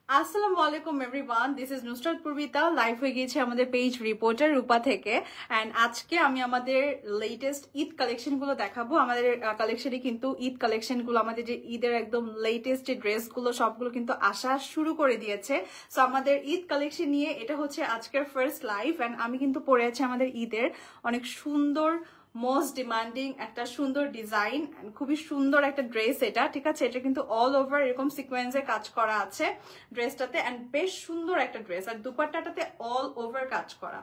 আসসালামু আলাইকুম everyone, this is Nusrat পূর্বিতা। Live হয়ে গিয়েছে আমাদের পেজ রিপোর্টার রূপা থেকে। অ্যান্ড আজকে আমি আমাদের লেটেস্ট ঈদ কালেকশনগুলো দেখাবো। আমাদের কালেকশনে কিন্তু ঈদ কালেকশনগুলো, আমাদের যে ঈদের একদম লেটেস্ট যে ড্রেসগুলো সবগুলো কিন্তু আসা শুরু করে দিয়েছে। সো আমাদের ঈদ কালেকশন নিয়ে এটা হচ্ছে আজকের ফার্স্ট লাইভ। অ্যান্ড আমি কিন্তু পরে আছি আমাদের ঈদের অনেক সুন্দর, মোস্ট ডিমান্ডিং একটা সুন্দর ডিজাইন, খুবই সুন্দর একটা ড্রেস এটা, ঠিক আছে। এটা কিন্তু অল ওভার এরকম সিকোয়েন্সে কাজ করা আছে ড্রেসটাতে, অ্যান্ড বেশ সুন্দর একটা ড্রেস। আর দুপাট্টাটাতে অল ওভার কাজ করা,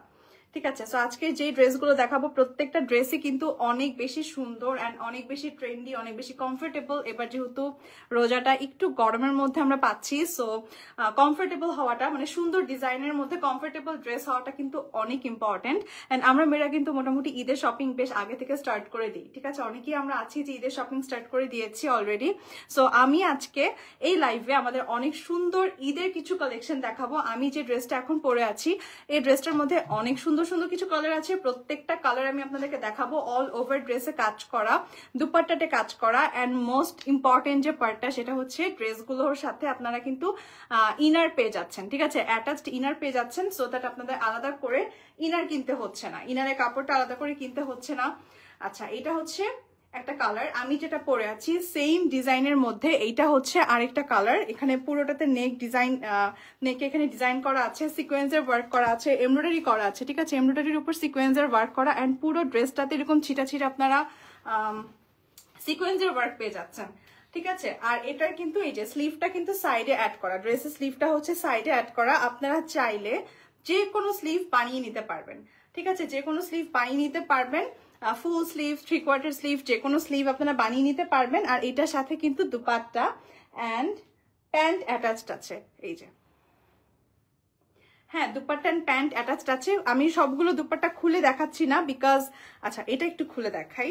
ঠিক আছে। সো আজকে যে ড্রেসগুলো দেখাবো প্রত্যেকটা ড্রেসই কিন্তু অনেক বেশি সুন্দর অ্যান্ড অনেক বেশি ট্রেন্ডি, অনেক বেশি কমফোর্টেবল। এবার যেহেতু রোজাটা একটু গরমের মধ্যে আমরা পাচ্ছি, সো কমফোর্টেবল হওয়াটা, মানে সুন্দর ডিজাইনের মধ্যে কমফোর্টেবল ড্রেস হওয়াটা কিন্তু অনেক ইম্পর্টেন্ট। অ্যান্ড আমরা মেয়েরা কিন্তু মোটামুটি ঈদের শপিং বেশ আগে থেকে স্টার্ট করে দিই, ঠিক আছে। অনেকেই আমরা আছি যে ঈদের শপিং স্টার্ট করে দিয়েছি অলরেডি। সো আমি আজকে এই লাইভে আমাদের অনেক সুন্দর ঈদের কিছু কালেকশন দেখাবো। আমি যে ড্রেসটা এখন পরে আছি এই ড্রেসটার মধ্যে অনেক সুন্দর সুন্দর কিছু কালার আছে। প্রত্যেকটা কালার আমি আপনাদেরকে দেখাবো। অল ওভার ড্রেসে কাজ করা, দুপাট্টাতে কাজ করা, অ্যান্ড মোস্ট ইম্পর্টেন্ট যে পার্টটা সেটা হচ্ছে ড্রেসগুলোর সাথে আপনারা কিন্তু ইনার পেয়ে যাচ্ছেন, ঠিক আছে। অ্যাটাচড ইনার পেয়ে যাচ্ছেন, সো দ্যাট আপনাদের আলাদা করে ইনার কিনতে হচ্ছে না, ইনারের কাপড়টা আলাদা করে কিনতে হচ্ছে না। আচ্ছা, এটা হচ্ছে একটা কালার। আমি যেটা পরে আছি সেম ডিজাইনের মধ্যে এইটা হচ্ছে আরেকটা কালার। এখানে পুরোটাতে নেক ডিজাইন, নেকে এখানে ডিজাইন করা আছে, সিকোয়েন্সের ওয়ার্ক করা আছে, এমব্রয়ডারি করা আছে, ঠিক আছে। এমব্রয়ডারির উপর সিকোয়েন্সের ওয়ার্ক করা, অ্যান্ড পুরো ড্রেসটাতে এরকম ছিটা ছিটা আপনারা সিকোয়েন্সের ওয়ার্ক পেয়ে যাচ্ছেন, ঠিক আছে। আর এটার কিন্তু এই যে স্লিভটা কিন্তু সাইডে অ্যাড করা, ড্রেসের স্লিভটা হচ্ছে সাইডে অ্যাড করা। আপনারা চাইলে যে কোনো স্লিভ বানিয়ে নিতে পারবেন, ঠিক আছে। যে কোনো স্লিভ বানিয়ে নিতে পারবেন, ফুল স্লিভ, 3/4 স্লিভ, যে কোনো স্লিভ আপনারা বানিয়ে নিতে পারবেন। আর এটার সাথে কিন্তু দুপাট্টা অ্যান্ড প্যান্ট অ্যাটাচড আছে, এই যে, হ্যাঁ, দুপাট্টা অ্যান্ড প্যান্ট অ্যাটাচড আছে। আমি সবগুলো দুপাট্টা খুলে দেখাচ্ছি না বিকজ, আচ্ছা এটা একটু খুলে দেখাই।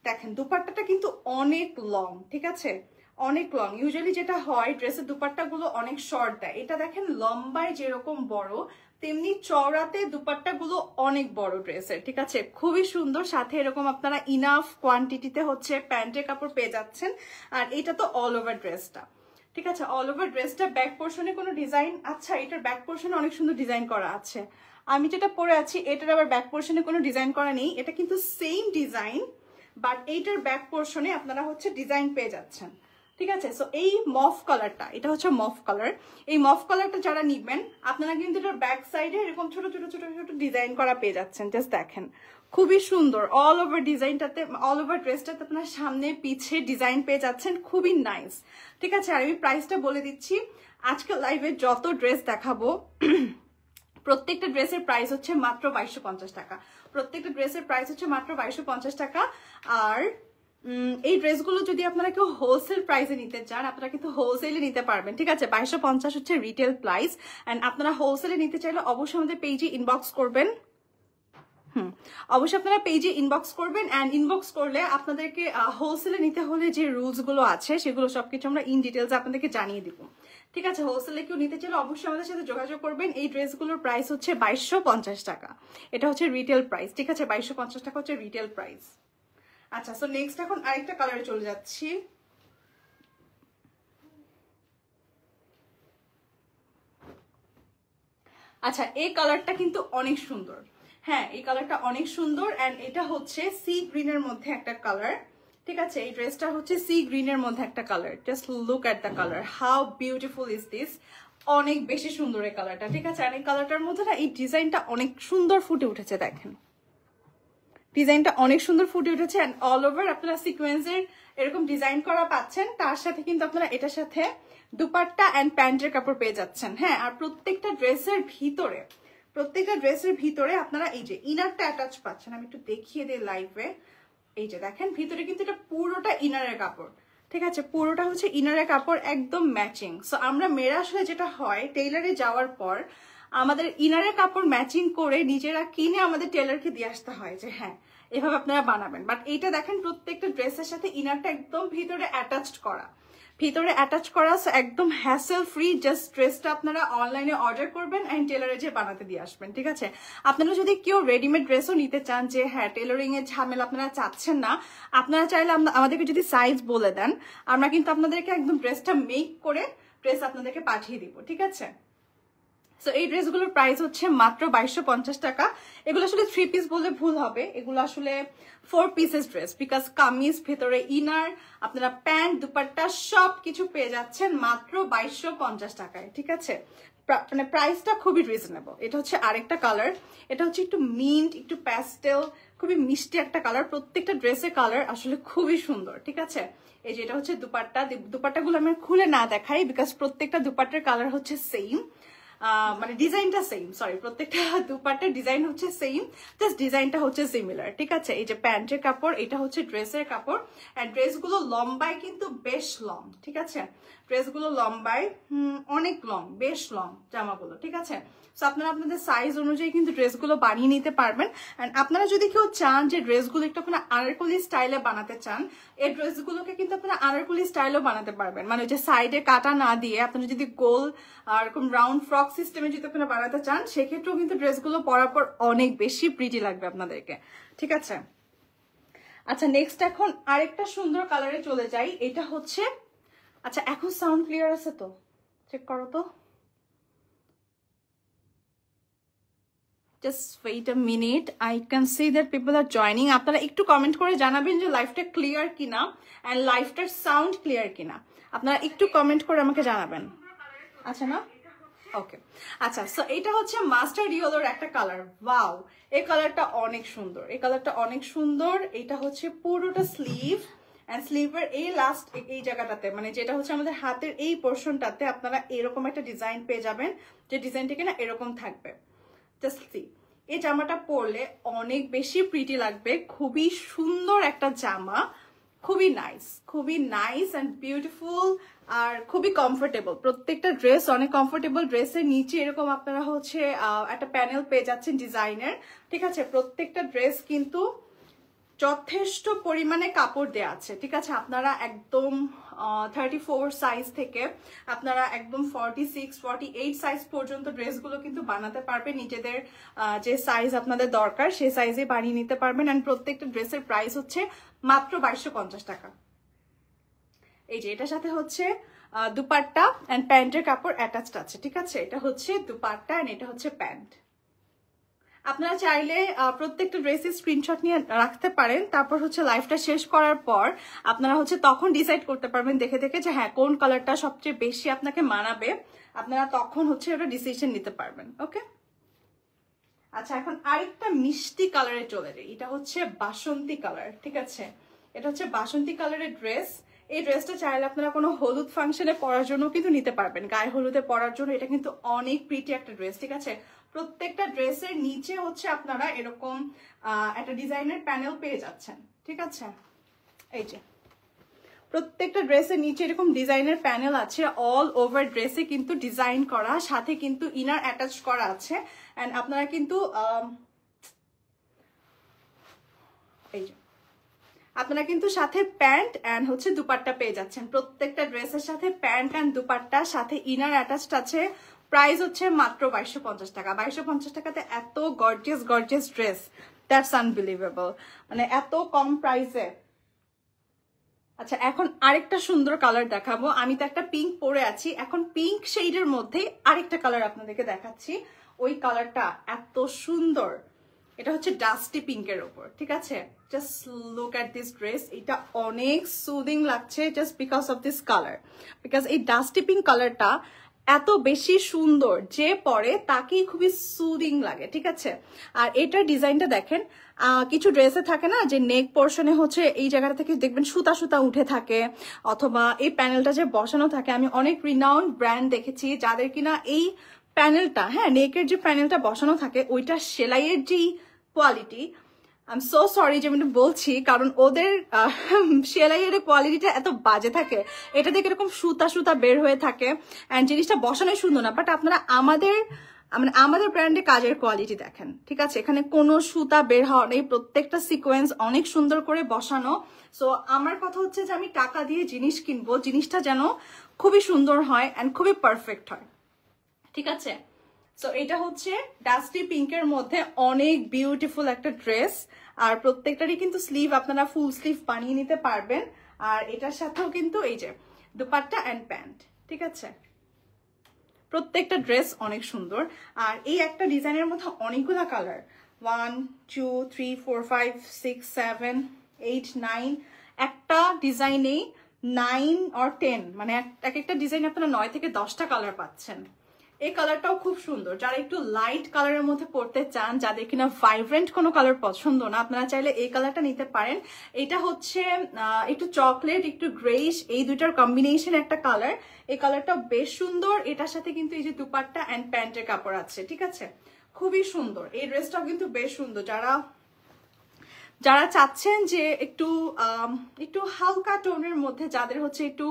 দেখেন দুপাট্টাটা কিন্তু অনেক লং, ঠিক আছে, অনেক লং। ইউজুয়ালি যেটা হয় ড্রেসের দুপাট্টাগুলো অনেক শর্ট দেয়, এটা দেখেন লম্বায় যেরকম বড় তেমনি চওড়াতে দুপাট্টাগুলো অনেক বড় ড্রেসের, ঠিক আছে। খুবই সুন্দর। সাথে এরকম আপনারা ইনাফ কোয়ান্টিটিতে হচ্ছে প্যান্টের কাপড় পেয়ে যাচ্ছেন। আর এটা তো অল ওভার ড্রেসটা, ঠিক আছে, অল ওভার ড্রেসটা। ব্যাক পোর্শনে কোনো ডিজাইন, আচ্ছা এটার ব্যাক পোর্শনে অনেক সুন্দর ডিজাইন করা আছে। আমি যেটা পরে আছি এটার আবার ব্যাক পোর্শনে কোনো ডিজাইন করা নেই, এটা কিন্তু সেম ডিজাইন, বাট এইটার ব্যাক পোর্শনে আপনারা হচ্ছে ডিজাইন পেয়ে যাচ্ছেন, ঠিক আছে। সো এই মফ কালারটা, এটা হচ্ছে মফ কালার। এই মফ কালারটা যারা নিবেন আপনারা কিন্তু এটার ব্যাক সাইডে এরকম ছোট ছোট ছোট ছোট ডিজাইন করা পেয়ে যাচ্ছেন। জাস্ট দেখেন খুবই সুন্দর। অল ওভার ডিজাইনটাতে, অল ওভার ড্রেসটাতে আপনার সামনে পিছে ডিজাইন পেয়ে যাচ্ছেন, খুবই নাইস, ঠিক আছে। আর আমি প্রাইসটা বলে দিচ্ছি। আজকে লাইভে যত ড্রেস দেখাবো প্রত্যেকটা ড্রেসের প্রাইস হচ্ছে মাত্র 2250 টাকা। প্রত্যেকটা ড্রেসের প্রাইস হচ্ছে মাত্র 2250 টাকা। আর এই ড্রেসগুলো যদি আপনারা কেউ হোলসেল প্রাইসে নিতে চান আপনারা কিন্তু হোলসেলে নিতে পারবেন, ঠিক আছে। 2250 হচ্ছে রিটেল প্রাইস। অ্যান্ড আপনারা হোলসেলে নিতে চাইলে অবশ্যই আমাদের পেজে ইনবক্স করবেন। অবশ্যই আপনারা পেজে ইনবক্স করবেন। অ্যান্ড ইনবক্স করলে আপনাদেরকে হোলসেলে নিতে হলে যে রুলসগুলো আছে সেগুলো সবকিছু আমরা ইন ডিটেলস আপনাদেরকে জানিয়ে দিব, ঠিক আছে। হোলসেলে কেউ নিতে চাইলে অবশ্যই আমাদের সাথে যোগাযোগ করবেন। এই ড্রেসগুলোর প্রাইস হচ্ছে 2250 টাকা, এটা হচ্ছে রিটেল প্রাইস, ঠিক আছে। 2250 টাকা হচ্ছে রিটেল প্রাইস। আচ্ছা, সো নেক্সট এখন আরেকটা কালারে চলে যাচ্ছি। আচ্ছা, এই কালারটা কিন্তু অনেক সুন্দর, হ্যাঁ এই কালারটা অনেক সুন্দর। অ্যান্ড এটা হচ্ছে সি গ্রিনের মধ্যে একটা কালার, ঠিক আছে। এই ড্রেসটা হচ্ছে সি গ্রিনের মধ্যে একটা colour. Just look at the colour, how beautiful is this. অনেক বেশি সুন্দর এই কালারটা, ঠিক আছে। আর এই কালারটার মধ্যে না এই ডিজাইনটা অনেক সুন্দর ফুটে উঠেছে, দেখেন ডিজাইনটা অনেক সুন্দর ফুটে উঠেছে। অ্যান্ড অল ওভার আপনারা সিকোয়েন্সের এরকম ডিজাইন করা পাচ্ছেন। তার সাথে কিন্তু আপনারা এটার সাথে দুপাট্টা অ্যান্ড প্যান্টের কাপড় পেয়ে যাচ্ছেন, হ্যাঁ। আর প্রত্যেকটা ড্রেসের ভিতরে আপনারা এই যে ইনারটা অ্যাটাচ পাচ্ছেন। আমি একটু দেখিয়ে দিই লাইভে, এই যে দেখেন ভিতরে কিন্তু এটা পুরোটা ইনারের কাপড়, ঠিক আছে। পুরোটা হচ্ছে ইনারের কাপড়, একদম ম্যাচিং। সো আমরা মেয়েরা আসলে যেটা হয় টেইলারে যাওয়ার পর আমাদের ইনারের কাপড় ম্যাচিং করে নিজেরা কিনে আমাদের টেলারকে দিয়ে আসতে হয় যে হ্যাঁ এভাবে আপনারা বানাবেন। বাট এইটা দেখেন প্রত্যেকটা ড্রেসের সাথে ইনারটা একদম ভিতরে অ্যাটাচড করা, ভিতরে অ্যাটাচ করা, একদম হ্যাসেল ফ্রি। জাস্ট ড্রেসটা আপনারা অনলাইনে অর্ডার করবেন অ্যান্ড টেলারে যে বানাতে দিয়ে আসবেন, ঠিক আছে? আপনারা যদি কেউ রেডিমেড ড্রেসও নিতে চান, যে হ্যাঁ টেলারিং এর ঝামেলা আপনারা চাচ্ছেন না, আপনারা চাইলে আমাদেরকে যদি সাইজ বলে দেন, আমরা কিন্তু আপনাদেরকে একদম ড্রেসটা মেক করে ড্রেস আপনাদেরকে পাঠিয়ে দিব, ঠিক আছে? সো এই ড্রেসগুলোর প্রাইস হচ্ছে মাত্র 2250 টাকা। এগুলো আসলে 3 পিস বললে ভুল হবে, এগুলো আসলে 4 পিসেস ড্রেস, বিকজ কামিজ, ভেতরে ইনার, আপনারা প্যান্ট, দুপাট্টা সব কিছু পেয়ে যাচ্ছেন মাত্র 2250 টাকায়, ঠিক আছে? মানে প্রাইসটা খুবই রিজনেবল। এটা হচ্ছে আরেকটা কালার, এটা হচ্ছে একটু মিন্ট, একটু প্যাস্টেল, খুবই মিষ্টি একটা কালার। প্রত্যেকটা ড্রেসের কালার আসলে খুবই সুন্দর, ঠিক আছে? এই যে এটা হচ্ছে দুপাট্টা। দুপাট্টাগুলো আমি খুলে না দেখাই, বিকজ প্রত্যেকটা দুপাট্টার কালার হচ্ছে সেম, মানে ডিজাইনটা সেম, সরি, প্রত্যেকটা দুপাট্টার ডিজাইন হচ্ছে সেম, জাস্ট ডিজাইনটা হচ্ছে সিমিলার, ঠিক আছে? এই যে প্যান্টের কাপড়, এটা হচ্ছে ড্রেসের কাপড়। অ্যান্ড ড্রেসগুলো লম্বায় কিন্তু বেশ লং, ঠিক আছে? ড্রেসগুলো লম্বায় অনেক লং, বেশ লং জামাগুলো, ঠিক আছে? সো আপনারা আপনাদের সাইজ অনুযায়ী কিন্তু ড্রেসগুলো বানিয়ে নিতে পারবেন। অ্যান্ড আপনারা যদি কেউ চান যে ড্রেসগুলো একটু আপনারা আনারকলি স্টাইলে বানাতে চান, এই ড্রেসগুলোকে কিন্তু আপনারা আনারকলি স্টাইলেও বানাতে পারবেন। মানে যে সাইডে কাটা না দিয়ে আপনারা যদি গোল এরকম রাউন্ড ফ্রক সিস্টেমে যদি আপনারা বানাতে চান, সেক্ষেত্রেও কিন্তু ড্রেসগুলো পরার পর অনেক বেশি প্রিটি লাগবে আপনাদেরকে, ঠিক আছে? আচ্ছা, নেক্সট এখন আরেকটা সুন্দর কালারে চলে যাই। এটা হচ্ছে, আচ্ছা এখন সাউন্ড ক্লিয়ার আছে তো? চেক করো তো। Just wait a minute. I can see that people are joining. আপনারা একটু কমেন্ট করে জানাবেন যে লাইভটা ক্লিয়ার কিনা এন্ড লাইভটার সাউন্ড ক্লিয়ার কিনা। আপনারা একটু কমেন্ট করে আমাকে জানাবেন। আচ্ছা না? ওকে, আচ্ছা। সো এটা হচ্ছে মাস্টার্ড ইয়েলোর একটা কালার। ওয়াও, এই কালারটা অনেক সুন্দর, এই কালারটা অনেক সুন্দর। এটা হচ্ছে পুরোটা স্লিভ, এন্ড স্লিভের এই লাস্ট এই জায়গাটাতে, মানে যেটা হচ্ছে আমাদের হাতের এই পোর্শনটাতে আপনারা এরকম একটা ডিজাইন পেয়ে যাবেন, যে ডিজাইনটা কিনা এরকম থাকবে। জাস্ট সি, এই জামাটা পরলে অনেক বেশি প্রিটি লাগবে। খুবই সুন্দর একটা জামা, খুবই নাইস অ্যান্ড বিউটিফুল, আর খুবই কমফোর্টেবল। প্রত্যেকটা ড্রেস অনেক কমফোর্টেবল। ড্রেসের নিচে এরকম আপনারা হচ্ছে একটা প্যানেল পেয়ে যাচ্ছেন ডিজাইনের, ঠিক আছে? প্রত্যেকটা ড্রেস কিন্তু যথেষ্ট পরিমাণে কাপড় দেওয়া আছে, ঠিক আছে? আপনারা একদম 34 সাইজ থেকে আপনারা একদম 46, 48 সাইজ পর্যন্ত ড্রেসগুলো কিন্তু বানাতে পারবেন। নিজেদের যে সাইজ আপনাদের দরকার সেই সাইজে বানিয়ে নিতে পারবেন। অ্যান্ড প্রত্যেকটা ড্রেসের প্রাইস হচ্ছে মাত্র 2250 টাকা। এই যে এটার সাথে হচ্ছে দুপাট্টা অ্যান্ড প্যান্টের কাপড় অ্যাটাচড আছে, ঠিক আছে? এটা হচ্ছে দুপাট্টা অ্যান্ড এটা হচ্ছে প্যান্ট। আপনারা চাইলে প্রত্যেকটা ড্রেসের স্ক্রিনশট নিয়ে রাখতে পারেন, তারপর হচ্ছে লাইভটা শেষ করার পর আপনারা হচ্ছে তখন ডিসাইড করতে পারবেন দেখে দেখে যে হ্যাঁ কোন কালারটা সবচেয়ে বেশি আপনাকে মানাবে, আপনারা তখন হচ্ছে ওটা ডিসিশন নিতে পারবেন। ওকে, আচ্ছা এখন আরেকটা মিষ্টি কালারে চলে যাই। এটা হচ্ছে বাসন্তী কালার, ঠিক আছে? এটা হচ্ছে বাসন্তী কালারের ড্রেস। এই ড্রেসটা চাইলে আপনারা কোনো হলুদ ফাংশনে পরার জন্য কিন্তু নিতে পারবেন, গায়ে হলুদে পরার জন্য। এটা কিন্তু অনেক প্রিটি একটা ড্রেস, ঠিক আছে? প্রত্যেকটা ড্রেসের নিচে হচ্ছে আপনারা এরকম একটা ডিজাইনের প্যানেল পেয়ে যাচ্ছেন, ঠিক আছে? এই যে প্রত্যেকটা ড্রেসের নিচে এরকম ডিজাইনের প্যানেল আছে, অল ওভার ড্রেসে কিন্তু ডিজাইন করা, সাথে কিন্তু ইনার অ্যাটাচ করা আছে। এন্ড আপনারা কিন্তু এই যে আপনারা কিন্তু সাথে প্যান্ট এন্ড হচ্ছে দুপাট্টা পেয়ে যাচ্ছেন। প্রত্যেকটা ড্রেসের সাথে প্যান্ট এন্ড দুপাট্টা, সাথে ইনার অ্যাটাচড আছে। প্রাইস হচ্ছে মাত্র 2250 টাকা। 2250 টাকাতে এত গর্জিয়াস ড্রেস, দ্যাটস আনবিলিভেবল, মানে এত কম প্রাইসে। আচ্ছা এখন আরেকটা সুন্দর কালার দেখাবো। আমি তো একটা পিঙ্ক পরে আছি, এখন পিঙ্ক শেডের মধ্যে আরেকটা কালার আপনাদেরকে দেখাচ্ছি। ওই কালারটা এত সুন্দর, এটা হচ্ছে ডাস্টি পিঙ্কের ওপর, ঠিক আছে? Just look at this dress. এটা অনেক সুদিং লাগছে just because of this colour, because এই ডাস্টি পিঙ্ক কালারটা এত বেশি সুন্দর, যে পরে তাকেই খুবই সুদিং লাগে, ঠিক আছে? আর এটার ডিজাইনটা দেখেন, কিছু ড্রেসে থাকে না যে নেক পোর্শনে হচ্ছে এই জায়গাটা থেকে দেখবেন সুতা সুতা উঠে থাকে, অথবা এই প্যানেলটা যে বসানো থাকে। আমি অনেক রিনাউন্ড ব্র্যান্ড দেখেছি যাদের কিনা এই প্যানেলটা, হ্যাঁ নেকের যে প্যানেলটা বসানো থাকে, ওইটা সেলাইয়ের যেই quality, I am so sorry যে আমি বলছি, কারণ ওদের সেলাইয়ের কোয়ালিটিটা এত বাজে থাকে। এটা দেখে এরকম সুতা সুতা বের হয়ে থাকে, অ্যান্ড জিনিসটা বসানোই সুন্দর না। বাট আপনারা আমাদের মানে আমাদের ব্র্যান্ডে কাজের কোয়ালিটি দেখেন, ঠিক আছে? এখানে কোনো সুতা বের হওয়া নেই, প্রত্যেকটা সিকোয়েন্স অনেক সুন্দর করে বসানো। সো আমার কথা হচ্ছে যে আমি টাকা দিয়ে জিনিস কিনবো, জিনিসটা যেন খুবই সুন্দর হয় অ্যান্ড খুবই পারফেক্ট হয়, ঠিক আছে? সো এটা হচ্ছে ডাস্টি পিঙ্কের মধ্যে অনেক বিউটিফুল একটা ড্রেস, আর প্রত্যেকটারই কিন্তু স্লিভ আপনারা ফুল স্লিভ বানিয়ে নিতে পারবেন। আর এটার সাথেও কিন্তু এই যে দুপাট্টা অ্যান্ড প্যান্ট, ঠিক আছে? প্রত্যেকটা ড্রেস অনেক সুন্দর। আর এই একটা ডিজাইনের মধ্যে অনেকগুলো কালার, 1 2 3 4 5 6 7 8 9, একটা ডিজাইনেই 9 or 10, মানে এক একটা ডিজাইনে আপনারা 9 থেকে 10টা কালার পাচ্ছেন। এই কালারটাও খুব সুন্দর। যারা একটু লাইট কালারের মধ্যে পড়তে চান, যাদের কিনা ভাইব্রেন্ট কোনো কালার পছন্দ না, আপনারা চাইলে এই কালারটা নিতে পারেন। এটা হচ্ছে একটু চকলেট একটু গ্রেইশ, এই দুইটার কম্বিনেশন একটা কালার। এই কালারটা বেশ সুন্দর। এটার সাথে কিন্তু এই যে দুপাট্টা অ্যান্ড প্যান্টের কাপড় আছে, ঠিক আছে? খুবই সুন্দর। এই ড্রেসটাও কিন্তু বেশ সুন্দর। যারা চাচ্ছেন যে একটু হালকা টোনের মধ্যে, যাদের হচ্ছে একটু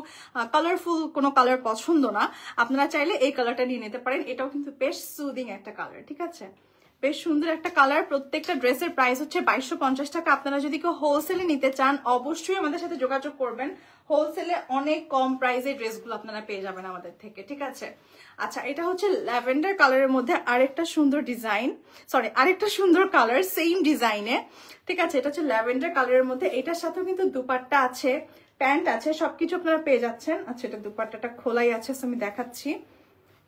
কালারফুল কোনো কালার পছন্দ না, আপনারা চাইলে এই কালারটা নিয়ে নিতে পারেন। এটাও কিন্তু বেশ সুদিং একটা কালার, ঠিক আছে? বেশ সুন্দর একটা কালার। প্রত্যেকটা ড্রেসের প্রাইস হচ্ছে 2250 টাকা। আপনারা যদি কেউ হোলসেলে নিতে চান অবশ্যই আমাদের সাথে যোগাযোগ করবেন। হোলসেলে অনেক কম প্রাইসে ড্রেসগুলো আপনারা পেয়ে যাবেন আমাদের থেকে, ঠিক আছে? আচ্ছা, এটা হচ্ছে ল্যাভেন্ডার কালারের মধ্যে আরেকটা সুন্দর ডিজাইন, সরি আরেকটা সুন্দর কালার সেম ডিজাইনে, ঠিক আছে? এটা হচ্ছে ল্যাভেন্ডার কালারের মধ্যে। এটার সাথেও কিন্তু দুপাট্টা আছে, প্যান্ট আছে, সবকিছু আপনারা পেয়ে যাচ্ছেন। আচ্ছা, এটা দুপাট্টাটা খোলাই আছে, আমি দেখাচ্ছি।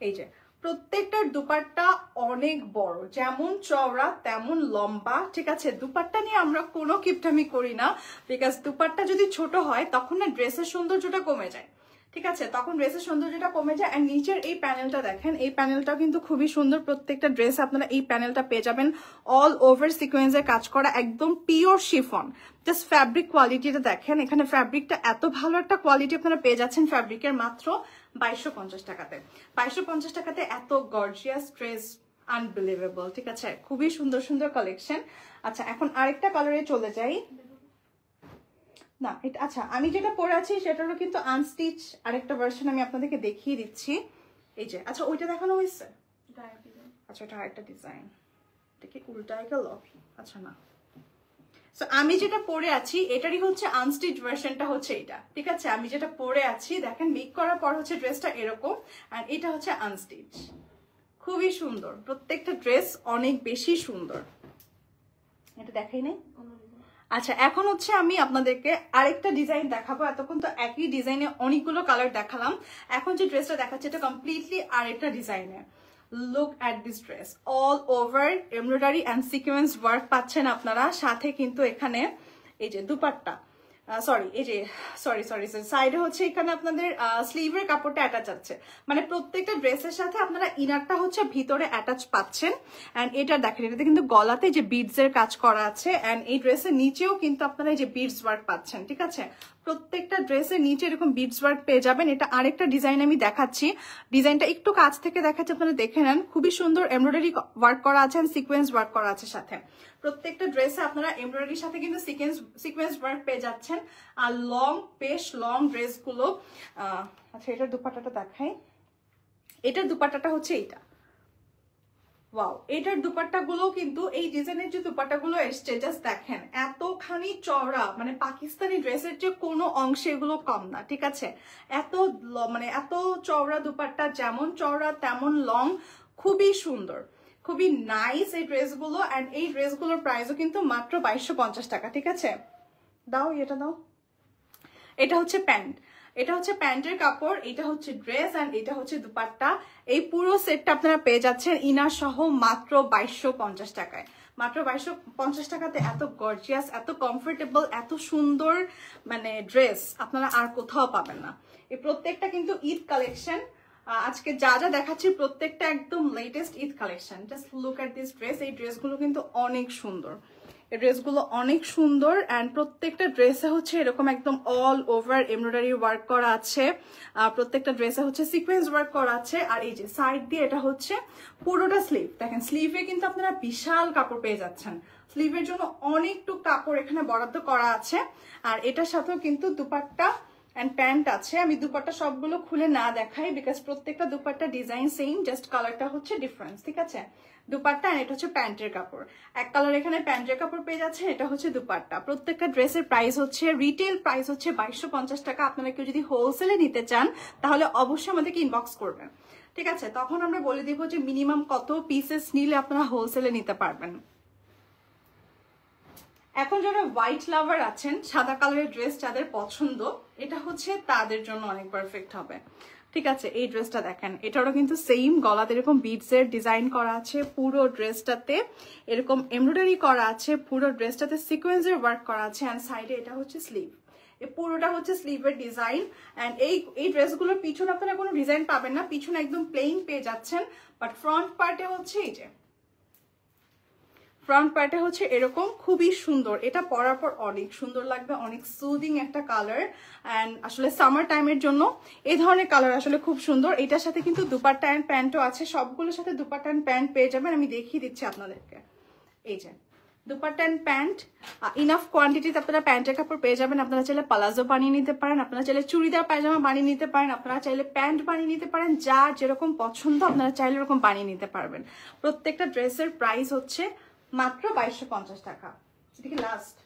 এই যে প্রত্যেকটার দুপাট্টা অনেক বড়, যেমন চওড়া তেমন লম্বা, ঠিক আছে? দুপাট্টা নিয়ে আমরা কোনো কিপটামি করি না, বিকজ দুপাট্টা যদি ছোট হয় তখন না ড্রেসের সৌন্দর্যটা কমে যায়, ঠিক আছে? তখন ড্রেসের সৌন্দর্যটা কমে যায়। আর নিচের এই প্যানেলটা দেখেন, এই প্যানেলটাও কিন্তু খুবই সুন্দর। প্রত্যেকটা ড্রেস আপনারা এই প্যানেলটা পেয়ে যাবেন। অল ওভার সিকোয়েন্সের কাজ করা, একদম পিওর শিফন। জাস্ট ফ্যাব্রিক কোয়ালিটিটা দেখেন, এখানে ফ্যাব্রিকটা এত ভালো একটা কোয়ালিটি আপনারা পেয়ে যাচ্ছেন ফ্যাব্রিকের মাত্র 2250 টাকাতে। 2250 টাকাতে এত গর্জিয়াস ড্রেস, আনবিলিভেবল, ঠিক আছে? খুবই সুন্দর সুন্দর কালেকশন। আচ্ছা, এখন আরেকটা কালারে চলে যাই। না, এটা আচ্ছা, আমি যেটা পরে আছি সেটারও কিন্তু আনস্টিচ আরেকটা ভার্সন আমি আপনাদেরকে দেখিয়ে দিচ্ছি। এই যে, আচ্ছা ওইটা দেখানো হয়েছে, আচ্ছা এটা আরেকটা ডিজাইন, এটা কি উল্টায় গেল? আচ্ছা না, সো আমি যেটা পরে আছি এটারই হচ্ছে আনস্টিচ ভার্সনটা হচ্ছে এটা, ঠিক আছে? আমি যেটা পরে আছি দেখেন, মেক করার পর হচ্ছে ড্রেসটা এরকম, আর এটা হচ্ছে আনস্টিচ। খুবই সুন্দর, প্রত্যেকটা ড্রেস অনেক বেশি সুন্দর। এটা দেখাই নাই। আচ্ছা, এখন হচ্ছে আমি আপনাদেরকে আরেকটা ডিজাইন দেখাবো। এতক্ষণ তো একই ডিজাইনে অনেকগুলো কালার দেখালাম, এখন যে ড্রেসটা দেখাচ্ছে এটা কমপ্লিটলি আরেকটা ডিজাইনে। Look at this dress, all over embroidery and sequence work পাচ্ছেন আপনারা। সাথে কিন্তু এখানে এই যে দুপাট্টা, সরি সাইডে হচ্ছে এখানে আপনাদের স্লিভের কাপড়টা অ্যাটাচ আছে, মানে প্রত্যেকটা ড্রেসের সাথে আপনারা ইনারটা হচ্ছে ভিতরে অ্যাটাচ পাচ্ছেন। অ্যান্ড এটা দেখেন, এটাতে কিন্তু গলাতে যে বিডস এর কাজ করা আছে, অ্যান্ড এই ড্রেসের নিচেও কিন্তু আপনারা এই যে বিডস ওয়ার্ক পাচ্ছেন, ঠিক আছে? প্রত্যেকটা ড্রেসের নিচে এরকম বিডস ওয়ার্ক পেয়ে যাবেন। এটা আরেকটা ডিজাইন আমি দেখাচ্ছি, ডিজাইনটা একটু কাছ থেকে দেখাচ্ছি, আপনারা দেখে নেন। খুবই সুন্দর এমব্রয়ডারি ওয়ার্ক করা আছে, সিকোয়েন্স ওয়ার্ক করা আছে সাথে। প্রত্যেকটা ড্রেসে আপনারা এমব্রয়ডারির সাথে কিন্তু সিকোয়েন্স ওয়ার্ক পেয়ে যাচ্ছেন। আর বেশ লং ড্রেসগুলো, আচ্ছা এটার দুপাট্টাটা দেখাই। এটার দুপাট্টাটা হচ্ছে এইটা, ওয়াও! এটার দুপাট্টাগুলো কিন্তু এই ডিজাইনের যে দুপাট্টাগুলো এসছে জাস্ট দেখেন, এতখানি চওড়া, মানে পাকিস্তানি ড্রেসের যে কোনো অংশে এগুলো কম না, ঠিক আছে? মানে এত চওড়া দুপাট্টা, যেমন চওড়া তেমন লং, খুবই সুন্দর, খুবই নাইস এই ড্রেসগুলো। অ্যান্ড এই ড্রেসগুলোর প্রাইসও কিন্তু মাত্র 2250 টাকা, ঠিক আছে? দাও এটা দাও। এটা হচ্ছে প্যান্ট, এটা হচ্ছে প্যান্টের কাপড়, এটা হচ্ছে ড্রেস, অ্যান্ড এটা হচ্ছে দুপাট্টা। এই পুরো সেটটা আপনারা পেয়ে যাচ্ছেন ইনার সহ মাত্র 2250 টাকায়। মাত্র 2250 টাকাতে এত গর্জিয়াস, এত কমফোর্টেবল, এত সুন্দর মানে ড্রেস আপনারা আর কোথাও পাবেন না। এই প্রত্যেকটা কিন্তু ঈদ কালেকশন। আজকে যা যা দেখাচ্ছি প্রত্যেকটা একদম latest Eid collection. Just look at this dress. এই ড্রেসগুলো কিন্তু অনেক সুন্দর, এই ড্রেসগুলো অনেক সুন্দর। অ্যান্ড প্রত্যেকটা ড্রেসে হচ্ছে এরকম একদম অল ওভার এমব্রয়ডারি ওয়ার্ক করা আছে, প্রত্যেকটা ড্রেসে হচ্ছে সিকোয়েন্স ওয়ার্ক করা আছে। আর এই যে সাইড দিয়ে এটা হচ্ছে পুরোটা স্লিভ, দেখেন স্লিভে কিন্তু আপনারা বিশাল কাপড় পেয়ে যাচ্ছেন। স্লিভের জন্য অনেকটুকু কাপড় এখানে বরাদ্দ করা আছে। আর এটার সাথেও কিন্তু দুপাট্টা অ্যান্ড প্যান্ট আছে। আমি দুপাট্টা সবগুলো খুলে না দেখাই বিকজ প্রত্যেকটা দুপাট্টা ডিজাইন সেম, জাস্ট কালারটা হচ্ছে ডিফারেন্স, ঠিক আছে? দুপাট্টা আর এটা হচ্ছে প্যান্টের কাপড়, এক কালার এখানে প্যান্টের কাপড় পেয়ে যাচ্ছে, এটা হচ্ছে দুপাট্টা। প্রত্যেকটা ড্রেসের প্রাইস হচ্ছে, রিটেল প্রাইস হচ্ছে 2250 টাকা। আপনারা কেউ যদি হোলসেলে নিতে চান তাহলে অবশ্যই আমাদেরকে ইনবক্স করবেন, ঠিক আছে? তখন আমরা বলে দিব যে মিনিমাম কত পিসেস নিলে আপনারা হোলসেলে নিতে পারবেন। এখন যারা হোয়াইট লাভার আছেন, সাদা কালারের ড্রেস যাদের পছন্দ, এটা হচ্ছে তাদের জন্য অনেক পারফেক্ট হবে, ঠিক আছে? এই ড্রেসটা দেখেন, এটারও কিন্তু সেম গলাতে এরকম বিডসের ডিজাইন করা আছে, পুরো ড্রেসটাতে এরকম এমব্রয়ডারি করা আছে, পুরো ড্রেসটাতে সিকোয়েন্সের ওয়ার্ক করা আছে, অ্যান্ড সাইডে এটা হচ্ছে স্লিভ। এই পুরোটা হচ্ছে স্লিভের ডিজাইন। অ্যান্ড এই ড্রেসগুলোর পিছনে আপনারা কোনো ডিজাইন পাবেন না, পিছনে একদম প্লেন পেয়ে যাচ্ছেন, বাট ফ্রন্ট পার্টে হচ্ছে এই যে ফ্রন্ট পার্টে হচ্ছে এরকম, খুবই সুন্দর। এটা পরার পর অনেক সুন্দর লাগবে, অনেক সুদিং একটা কালার। অ্যান্ড আসলে সামার টাইমের জন্য এই ধরনের কালার আসলে খুব সুন্দর। এটার সাথে কিন্তু দুপাট্টা অ্যান্ড প্যান্টও আছে, সবগুলোর সাথে দুপাট্টা অ্যান্ড প্যান্ট পেয়ে যাবেন। আমি দেখিয়ে দিচ্ছি আপনাদেরকে, এই যে দুপাট্টা অ্যান্ড প্যান্ট, ইনাফ কোয়ান্টিটিতে আপনারা প্যান্টের কাপড় পেয়ে যাবেন। আপনারা চাইলে পালাজো বানিয়ে নিতে পারেন, আপনারা চাইলে চুড়িদার পায়জামা বানিয়ে নিতে পারেন, আপনারা চাইলে প্যান্ট বানিয়ে নিতে পারেন, যার যেরকম পছন্দ আপনারা চাইলে এরকম বানিয়ে নিতে পারবেন। প্রত্যেকটা ড্রেসের প্রাইস হচ্ছে মাত্র 2250 টাকা। এটা কি লাস্ট?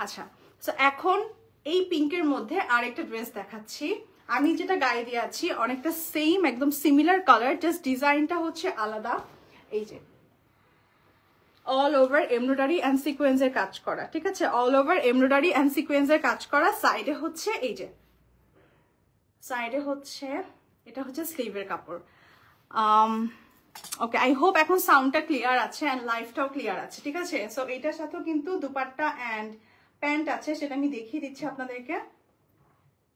আচ্ছা, সো এখন এই পিঙ্কের মধ্যে আরেকটা ড্রেস দেখাচ্ছি। আমি যেটা গায়ে দিয়ে আছি অনেকটা সেম, একদম সিমিলার কালার, জাস্ট ডিজাইনটা হচ্ছে আলাদা। এই যে অল ওভার এমব্রয়ডারি অ্যান্ড সিকোয়েন্সের কাজ করা, ঠিক আছে? অল ওভার এমব্রয়ডারি অ্যান্ড সিকোয়েন্সের কাজ করা। সাইডে হচ্ছে এই যে সাইডে হচ্ছে এটা হচ্ছে স্লিভের কাপড়। ওকে, আই হোপ এখন সাউন্ডটা ক্লিয়ার আছে অ্যান্ড লাইফটাও ক্লিয়ার আছে, ঠিক আছে? সো এটার সাথেও কিন্তু দুপাট্টা অ্যান্ড প্যান্ট আছে, সেটা আমি দেখিয়ে দিচ্ছি আপনাদেরকে।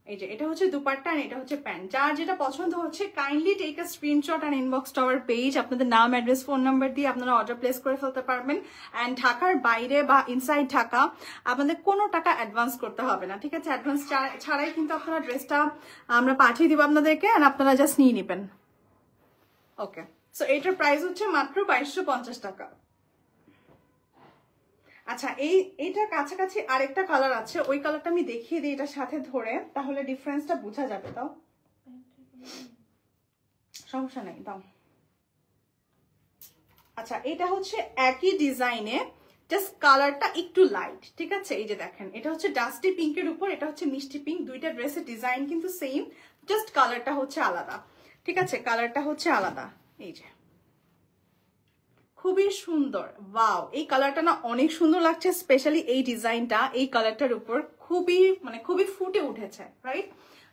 এই যে এটা হচ্ছে দুপাট্টা আর এটা হচ্ছে প্যান্ট। যার যেটা পছন্দ হচ্ছে kindly take a screenshot and inbox to our page. আপনাদের নাম, অ্যাড্রেস, ফোন নাম্বার দিয়ে আপনারা অর্ডার প্লেস করে ফেলতে পারবেন। অ্যান্ড ঢাকার বাইরে বা ইনসাইড ঢাকা আপনাদের কোনো টাকা অ্যাডভান্স করতে হবে না, ঠিক আছে? অ্যাডভান্স ছাড়াই কিন্তু আপনারা ড্রেসটা আমরা পাঠিয়ে দিব আপনাদেরকে, অ্যান্ড আপনারা জাস্ট নিয়ে নেবেন। ওকে, সো এটার প্রাইস হচ্ছে মাত্র 2250 টাকা। আচ্ছা, এইটার কাছাকাছি আরেকটা কালার আছে, ওই কালারটা আমি দেখিয়ে দিই এটার সাথে ধরে, তাহলে ডিফারেন্সটা বোঝা যাবে। তাও সমস্যা নেই, দাও। আচ্ছা, এটা হচ্ছে একই ডিজাইনে, জাস্ট কালারটা একটু লাইট, ঠিক আছে? এই যে দেখেন, এটা হচ্ছে ডাস্টি পিঙ্কের উপর, এটা হচ্ছে মিষ্টি পিঙ্ক। দুইটা ড্রেসের ডিজাইন কিন্তু সেম, জাস্ট কালারটা হচ্ছে আলাদা, ঠিক আছে? কালারটা হচ্ছে আলাদা। এই যে খুবই সুন্দর, ওয়াও! এই কালারটা না অনেক সুন্দর লাগছে, স্পেশালি এই ডিজাইনটা এই কালারটার উপর খুবই ফুটে উঠেছে, রাইট?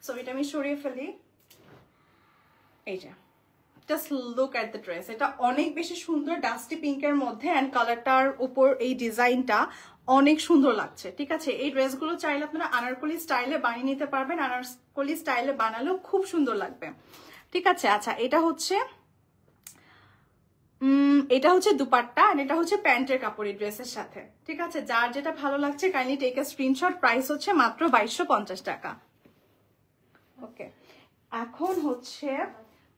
সো এটা আমি সরিয়ে ফেলি। এই যে just look at the dress, এটা অনেক বেশি সুন্দর, ডাস্টি পিঙ্কের মধ্যে, অ্যান্ড কালারটার উপর এই ডিজাইনটা অনেক সুন্দর লাগছে, ঠিক আছে? এই ড্রেসগুলো চাইলে আপনারা আনারকলি স্টাইলে বানিয়ে নিতে পারবেন, আনারকলি স্টাইলে বানালেও খুব সুন্দর লাগবে, ঠিক আছে? আচ্ছা, এটা হচ্ছে দুপাট্টা আর এটা হচ্ছে প্যান্টের কাপড় এই ড্রেসের সাথে, ঠিক আছে? যার যেটা ভালো লাগছে kindly take a screenshot. Price হচ্ছে মাত্র 2250 টাকা। ওকে, এখন হচ্ছে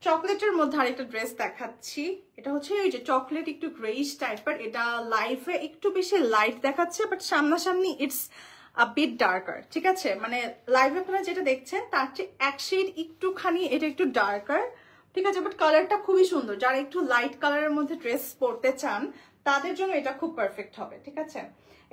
চকলেটের মধ্যে আরেকটা ড্রেস দেখাচ্ছি। এটা হচ্ছে এই যে চকলেট, একটু গ্রেইশ টাইপের। এটা লাইফে একটু বেশি লাইট দেখাচ্ছে, বাট সামনাসামনি ইটস আ বিট ডার্কার, ঠিক আছে? মানে লাইভে আপনারা যেটা দেখছেন তার চেয়ে এক শেড একটুখানি এটা একটু ডার্কার, ঠিক আছে? বাট কালারটা খুবই সুন্দর। যারা একটু লাইট কালারের মধ্যে ড্রেস পরতে চান তাদের জন্য এটা খুব পারফেক্ট হবে, ঠিক আছে?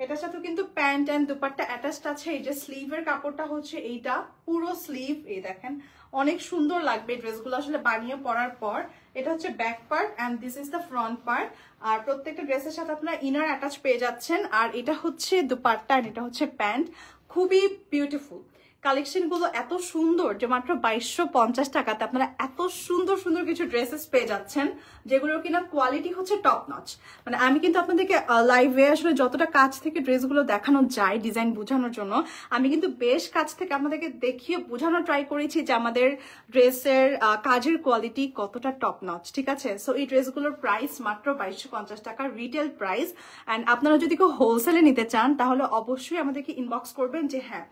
এটার সাথে কিন্তু প্যান্ট অ্যান্ড দুপাট্টা অ্যাটাচড আছে। এই যে স্লিভের কাপড়টা হচ্ছে এইটা, পুরো স্লিভ, এই দেখেন অনেক সুন্দর লাগবে ড্রেসগুলো আসলে বানিয়ে পরার পর। এটা হচ্ছে back part and this is the front part. আর প্রত্যেকটা ড্রেসের সাথে আপনারা ইনার অ্যাটাচ পেয়ে যাচ্ছেন। আর এটা হচ্ছে দুপাট্টা আর এটা হচ্ছে প্যান্ট, খুবই বিউটিফুল। কালেকশনগুলো এত সুন্দর যে মাত্র 2250 টাকাতে আপনারা এত সুন্দর সুন্দর কিছু ড্রেসেস পেয়ে যাচ্ছেন, যেগুলোর কিনা কোয়ালিটি হচ্ছে টপ নচ। মানে আমি কিন্তু আপনাদেরকে লাইভে আসলে যতটা কাছ থেকে ড্রেসগুলো দেখানো যায় ডিজাইন বোঝানোর জন্য, আমি কিন্তু বেশ কাছ থেকে আপনাদেরকে দেখিয়ে বোঝানো ট্রাই করেছি যে আমাদের ড্রেসের কাজের কোয়ালিটি কতটা টপ নচ, ঠিক আছে? সো এই ড্রেসগুলোর প্রাইস মাত্র 2250 টাকা রিটেল প্রাইস। অ্যান্ড আপনারা যদি কেউ হোলসেলে নিতে চান তাহলে অবশ্যই আমাদেরকে ইনবক্স করবেন যে হ্যাঁ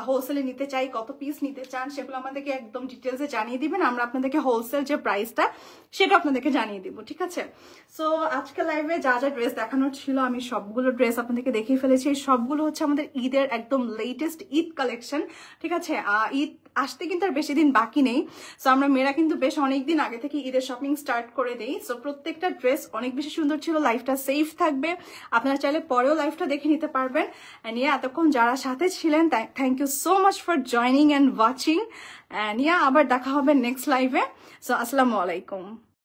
হোলসেলে নিতে চাই, কত পিস নিতে চান সেগুলো আমাদেরকে একদম ডিটেলসে জানিয়ে দিবেন, আমরা আপনাদেরকে হোলসেল যে প্রাইসটা সেটা আপনাদেরকে জানিয়ে দিব, ঠিক আছে? সো আজকে লাইভে যা যা ড্রেস দেখানোর ছিল আমি সবগুলো ড্রেস আপনাদেরকে দেখিয়ে ফেলেছি। সবগুলো হচ্ছে আমাদের ঈদের একদম লেটেস্ট ঈদ কালেকশন, ঠিক আছে? ঈদ আসতে কিন্তু আর বেশি দিন বাকি নেই। সো আমরা মেয়েরা কিন্তু বেশ অনেকদিন আগে থেকে ঈদের শপিং স্টার্ট করে দেই। সো প্রত্যেকটা ড্রেস অনেক বেশি সুন্দর ছিল। লাইফটা সেফ থাকবে, আপনারা চাইলে পরেও লাইফটা দেখে নিতে পারবেন। অ্যান্ড এতক্ষণ যারা সাথে ছিলেন thank you so much for joining and watching. And আবার দেখা হবে নেক্সট লাইভে। সো আসসালামু আলাইকুম।